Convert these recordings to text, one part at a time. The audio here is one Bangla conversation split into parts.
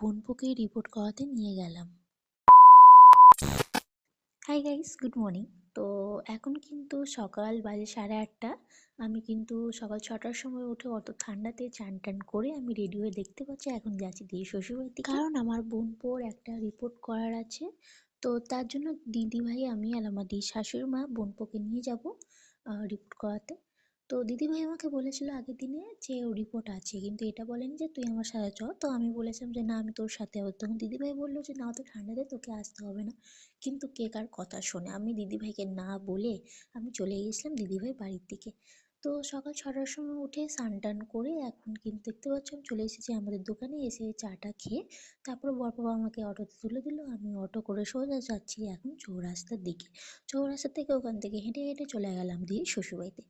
বোনপোকে রিপোর্ট করাতে নিয়ে গেলাম। Hi guys, good morning. তো এখন কিন্তু সকাল বাজে 8:30। আমি কিন্তু সকাল 6টার সময় উঠে অত ঠান্ডাতে চান টান করে আমি রেডি হয়ে দেখতে পাচ্ছি এখন যাচ্ছি দিয়ে শ্বশুরবাড়ির দিকে, কারণ আমার বোনপোর একটা রিপোর্ট করার আছে। তো তার জন্য দিদিভাই আমি আর আমার শাশুড়ি মা বোনপোকে নিয়ে যাব রিপোর্ট করাতে। তো দিদিভাই আমাকে বলেছিল আগের দিনে যে ও রিপোর্ট আছে, কিন্তু এটা বলেনি যে তুই আমার সাথে চ। তো আমি বলেছিলাম যে না, আমি তোর সাথে যাবো। তখন দিদিভাই বললো যে না, অত ঠান্ডাতে তোকে আসতে হবে না। কিন্তু কে কার কথা শোনে, আমি দিদিভাইকে না বলে আমি চলে গেছিলাম দিদিভাই বাড়ির দিকে। তো সকাল 6টার সময় উঠে স্নান টান করে এখন কিন্তু দেখতে পাচ্ছি আমি চলে এসেছি আমাদের দোকানে। এসে চাটা খেয়ে তারপরে বড়বাবা আমাকে অটোতে তুলে দিল। আমি অটো করে সোজা যাচ্ছি এখন চৌরাস্তার দিকে। চৌরাস্তা থেকে ওখান থেকে হেঁটে হেঁটে চলে গেলাম দিয়ে শ্বশুরবাড়িতে।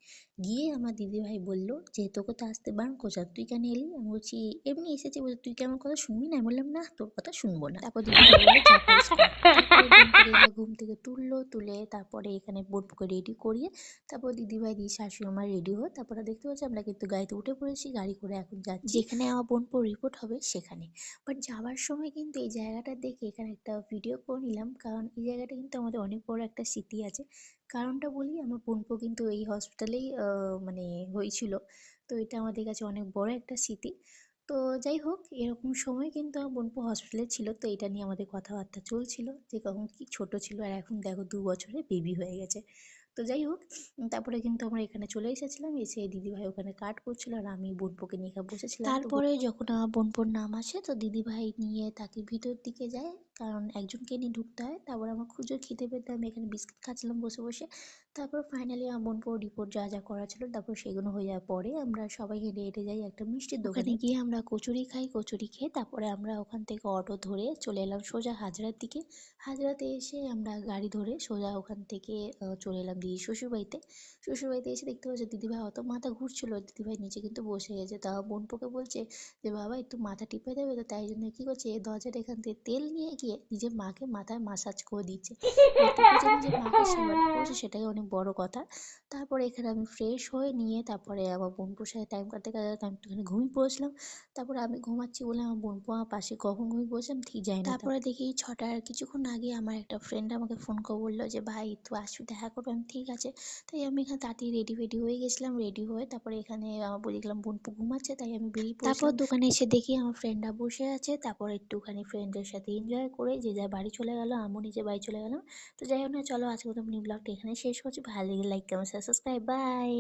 গিয়ে আমার দিদিভাই বললো যে তোকে তো আসতে বারণ করছিলাম, তুই কেন এলি? আমি বলছি এমনি এসেছি। বলছে তুই কি আমার কথা শুনবি না? আমি বললাম না, তোর কথা শুনবো না। তারপর দিদিভাই বললো যা পারিস কর। তারপরে বোনপোকে এখানে ঘুম থেকে তুলে তারপরে এখানে বোনপোকে রেডি করিয়ে তারপর দিদিভাই শাশুড়ি আমার রেডি হয়ে তারপরে দেখতে পাচ্ছি আমরা কিন্তু গাড়িতে উঠে পড়েছি। গাড়ি করে এখন যাচ্ছি যেখানে আমার বোনপোর রিপোর্ট হবে সেখানে। বাট যাওয়ার সময় কিন্তু এই জায়গাটা দেখে এখানে একটা ভিডিও করে নিলাম, কারণ এই জায়গাটা কিন্তু আমাদের অনেক বড় একটা স্মৃতি আছে। কারণটা বলি, আমার বোনপো কিন্তু এই হসপিটালেই মানে হয়েছিল। তো এটা আমাদের কাছে অনেক বড় একটা স্মৃতি। তো যাই হোক, এরকম সময় কিন্তু আমার বোনপো হসপিটালে ছিল। তো এটা নিয়ে আমাদের কথাবার্তা চলছিল যে কখন কি ছোট ছিল আর এখন দেখো 2 বছরে বেবি হয়ে গেছে। তো যাই হোক, তারপরে কিন্তু আমরা এখানে চলে এসেছিলাম। এসে দিদিভাই ওখানে কাট করছিল আর আমি বোনপোকে নিয়ে বসেছিলাম। তারপরে যখন আমার বোনপোর নাম আসে তো দিদিভাই নিয়ে তাকে ভিতর দিকে যায়, কারণ একজনকে নিয়ে ঢুকতে হয়। তারপর আমার খুঁজে খিদে পেতে আমি এখানে বিস্কিট খাচ্ছিলাম বসে বসে। তারপর ফাইনালি আমার বোনপোর রিপোর্ট যা যা করা ছিল তারপর সেগুলো হয়ে যাওয়ার পরে আমরা সবাই হেঁটে হেঁটে যাই একটা মিষ্টির দোকানে। গিয়ে আমরা কচুরি খাই। কচুরি খেয়ে তারপরে আমরা ওখান থেকে অটো ধরে চলে এলাম সোজা হাজরার দিকে। হাজরাতে এসে আমরা গাড়ি ধরে সোজা ওখান থেকে চলে এলাম দিদির শ্বশুরবাড়িতে। শ্বশুরবাড়িতে এসে দেখতে পাচ্ছি দিদিভাই অত মাথা ঘুরছিল, দিদিভাই নিচে কিন্তু বসে গেছে। তা বোনপোকে বলছে যে বাবা একটু মাথা টিপে দেবে, তো তাই জন্য কি করছে, এই দরজাটা এখান থেকে তেল নিয়ে গিয়ে নিজের মাকে মাথায় মাসাজ করে দিচ্ছে। এটুকু যে নিজের মাকে সেবা করছে সেটাই অনেক বড় কথা। তারপরে এখানে আমি ফ্রেশ হয়ে নিয়ে তারপরে আমার বোনপোর সাথে টাইম কাটাতে কাটাতে আমি একটুখানি ঘুমিয়ে পড়েছিলাম। তারপরে আমি ঘুমাচ্ছি বলে আমার বোনপো আমার পাশে কখন ঘুমিয়ে পড়েছিলাম ঠিক জানি না। তারপরে দেখি 6টার কিছুক্ষণ আগে আমার একটা ফ্রেন্ড আমাকে ফোন করে বললো যে ভাই তুই আসবি দেখা করবো? আমি ঠিক আছে। তাই আমি এখানে তাড়াতাড়ি রেডি হয়ে গেছিলাম। রেডি হয়ে তারপরে এখানে আমার দেখলাম বোনপো ঘুমাচ্ছে, তাই আমি বেরিয়ে পড়েছিলাম। তারপর দোকানে এসে দেখি আমার ফ্রেন্ডরা বসে আছে। তারপর একটুখানি ফ্রেন্ডের সাথে এনজয় করে যে যার বাড়ি চলে গেল, আমিও নিজের বাড়ি চলে গেলাম। তো যাই হোক না, চলো আজকে তো মিনি ব্লগটা এখানে শেষ করছি। ভালো লেগে লাইক কমেন্ট সাবস্ক্রাইব, বাই।